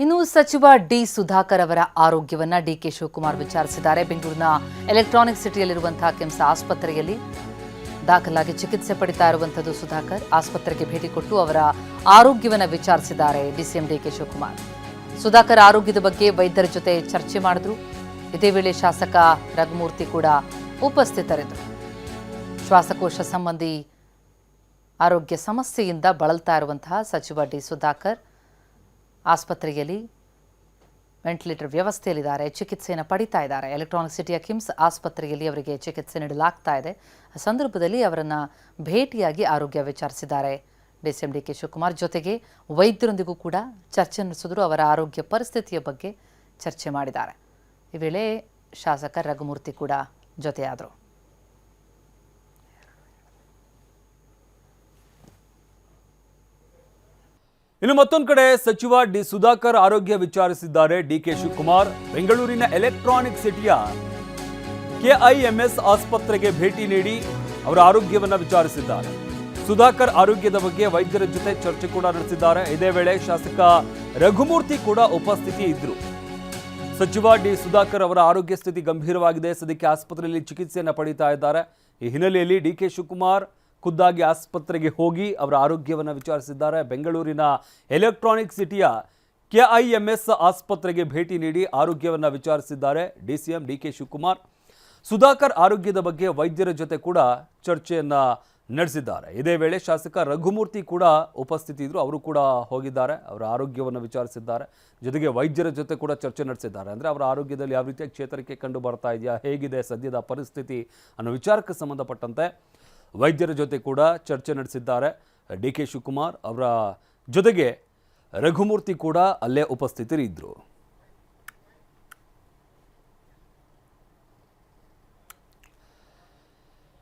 ಇನ್ನು ಸಚಿವ ಡಿ ಸುಧಾಕರ್ ಅವರ ಆರೋಗ್ಯವನ್ನ ಡಿಕೆ ಶಿವಕುಮಾರ್ ವಿಚಾರಿಸಿದ್ದಾರೆ. ಬೆಂಗಳೂರಿನ ಎಲೆಕ್ಟ್ರಾನಿಕ್ ಸಿಟಿಯಲ್ಲಿರುವಂತಹ ಕಿಮ್ಸ್ ಆಸ್ಪತ್ರೆಯಲ್ಲಿ ದಾಖಲಾಗಿ ಚಿಕಿತ್ಸೆ ಪಡಿತಾ ಇರುವಂಥದ್ದು ಸುಧಾಕರ್. ಆಸ್ಪತ್ರೆಗೆ ಭೇಟಿ ಕೊಟ್ಟು ಅವರ ಆರೋಗ್ಯವನ್ನ ವಿಚಾರಿಸಿದ್ದಾರೆ ಡಿಸಿಎಂ ಡಿಕೆ ಶಿವಕುಮಾರ್. ಸುಧಾಕರ್ ಆರೋಗ್ಯದ ಬಗ್ಗೆ ವೈದ್ಯರ ಜೊತೆ ಚರ್ಚೆ ಮಾಡಿದ್ರು. ಇದೇ ವೇಳೆ ಶಾಸಕ ರಘುಮೂರ್ತಿ ಕೂಡ ಉಪಸ್ಥಿತರಿದ್ದರು. ಶ್ವಾಸಕೋಶ ಸಂಬಂಧಿ ಆರೋಗ್ಯ ಸಮಸ್ಯೆಯಿಂದ ಬಳಲ್ತಾ ಇರುವಂತಹ ಸಚಿವ ಡಿ ಸುಧಾಕರ್ ಆಸ್ಪತ್ರೆಯಲ್ಲಿ ವೆಂಟಿಲೇಟರ್ ವ್ಯವಸ್ಥೆಯಲ್ಲಿದ್ದಾರೆ, ಚಿಕಿತ್ಸೆಯನ್ನು ಪಡಿತಾ ಇದ್ದಾರೆ. ಎಲೆಕ್ಟ್ರಾನಿಕ್ ಸಿಟಿಯ ಕಿಮ್ಸ್ ಆಸ್ಪತ್ರೆಯಲ್ಲಿ ಅವರಿಗೆ ಚಿಕಿತ್ಸೆ ನೀಡಲಾಗ್ತಾ ಇದೆ. ಆ ಸಂದರ್ಭದಲ್ಲಿ ಅವರನ್ನು ಭೇಟಿಯಾಗಿ ಆರೋಗ್ಯ ವಿಚಾರಿಸಿದ್ದಾರೆ ಡಿಸಿಎಂ ಡಿಕೆ ಶಿವಕುಮಾರ್. ಜೊತೆಗೆ ವೈದ್ಯರೊಂದಿಗೂ ಕೂಡ ಚರ್ಚೆ ನಡೆಸಿದ್ರು. ಅವರ ಆರೋಗ್ಯ ಪರಿಸ್ಥಿತಿಯ ಬಗ್ಗೆ ಚರ್ಚೆ ಮಾಡಿದ್ದಾರೆ. ಈ ವೇಳೆ ಶಾಸಕ ರಘುಮೂರ್ತಿ ಕೂಡ ಜೊತೆಯಾದರು. ಇನ್ನು ಮತ್ತೊಂದು ಕಡೆ ಸಚಿವ ಡಿ ಸುಧಾಕರ್ ಆರೋಗ್ಯ ವಿಚಾರಿಸಿದ್ದಾರೆ ಡಿಕೆ ಶಿವಕುಮಾರ್. ಬೆಂಗಳೂರಿನ ಎಲೆಕ್ಟ್ರಾನಿಕ್ ಸಿಟಿಯ ಕೆಐಎಂಎಸ್ ಆಸ್ಪತ್ರೆಗೆ ಭೇಟಿ ನೀಡಿ ಅವರ ಆರೋಗ್ಯವನ್ನು ವಿಚಾರಿಸಿದ್ದಾರೆ. ಸುಧಾಕರ್ ಆರೋಗ್ಯದ ಬಗ್ಗೆ ವೈದ್ಯರ ಜೊತೆ ಚರ್ಚೆ ಕೂಡ ನಡೆಸಿದ್ದಾರೆ. ಇದೇ ವೇಳೆ ಶಾಸಕ ರಘುಮೂರ್ತಿ ಕೂಡ ಉಪಸ್ಥಿತಿ ಇದ್ರು. ಸಚಿವ ಡಿ ಸುಧಾಕರ್ ಅವರ ಆರೋಗ್ಯ ಸ್ಥಿತಿ ಗಂಭೀರವಾಗಿದೆ. ಸದ್ಯಕ್ಕೆ ಆಸ್ಪತ್ರೆಯಲ್ಲಿ ಚಿಕಿತ್ಸೆಯನ್ನು ಪಡೀತಾ ಇದ್ದಾರೆ. ಈ ಹಿನ್ನೆಲೆಯಲ್ಲಿ ಡಿಕೆ ಶಿವಕುಮಾರ್ ಖುದ್ದಾಗಿ ಆಸ್ಪತ್ರೆಗೆ ಹೋಗಿ ಅವರ ಆರೋಗ್ಯವನ್ನು ವಿಚಾರಿಸಿದ್ದಾರೆ. ಬೆಂಗಳೂರಿನ ಎಲೆಕ್ಟ್ರಾನಿಕ್ ಸಿಟಿಯ ಕೆಐಎಂಎಸ್ ಆಸ್ಪತ್ರೆಗೆ ಭೇಟಿ ನೀಡಿ ಆರೋಗ್ಯವನ್ನು ವಿಚಾರಿಸಿದ್ದಾರೆ ಡಿಸಿಎಂ ಡಿಕೆ ಶಿವಕುಮಾರ್. ಸುಧಾಕರ್ ಆರೋಗ್ಯದ ಬಗ್ಗೆ ವೈದ್ಯರ ಜೊತೆ ಕೂಡ ಚರ್ಚೆಯನ್ನು ನಡೆಸಿದ್ದಾರೆ. ಇದೇ ವೇಳೆ ಶಾಸಕ ರಘುಮೂರ್ತಿ ಕೂಡ ಉಪಸ್ಥಿತಿ ಇದ್ದರು. ಅವರು ಕೂಡ ಹೋಗಿದ್ದಾರೆ, ಅವರ ಆರೋಗ್ಯವನ್ನು ವಿಚಾರಿಸಿದ್ದಾರೆ. ಜೊತೆಗೆ ವೈದ್ಯರ ಜೊತೆ ಕೂಡ ಚರ್ಚೆ ನಡೆಸಿದ್ದಾರೆ. ಅಂದರೆ ಅವರ ಆರೋಗ್ಯದಲ್ಲಿ ಯಾವ ರೀತಿಯ ಚೇತರಿಕೆ ಕಂಡು ಬರ್ತಾ ಇದೆಯಾ, ಹೇಗಿದೆ ಸದ್ಯದ ಪರಿಸ್ಥಿತಿ ಅನ್ನೋ ವಿಚಾರಕ್ಕೆ ಸಂಬಂಧಪಟ್ಟಂತೆ ವೈದ್ಯರ ಜೊತೆ ಕೂಡ ಚರ್ಚೆ ನಡೆಸಿದ್ದಾರೆ ಡಿಕೆ ಶಿವಕುಮಾರ್. ಅವರ ಜೊತೆಗೆ ರಘುಮೂರ್ತಿ ಕೂಡ ಅಲ್ಲೇ ಉಪಸ್ಥಿತರಿದ್ದರು.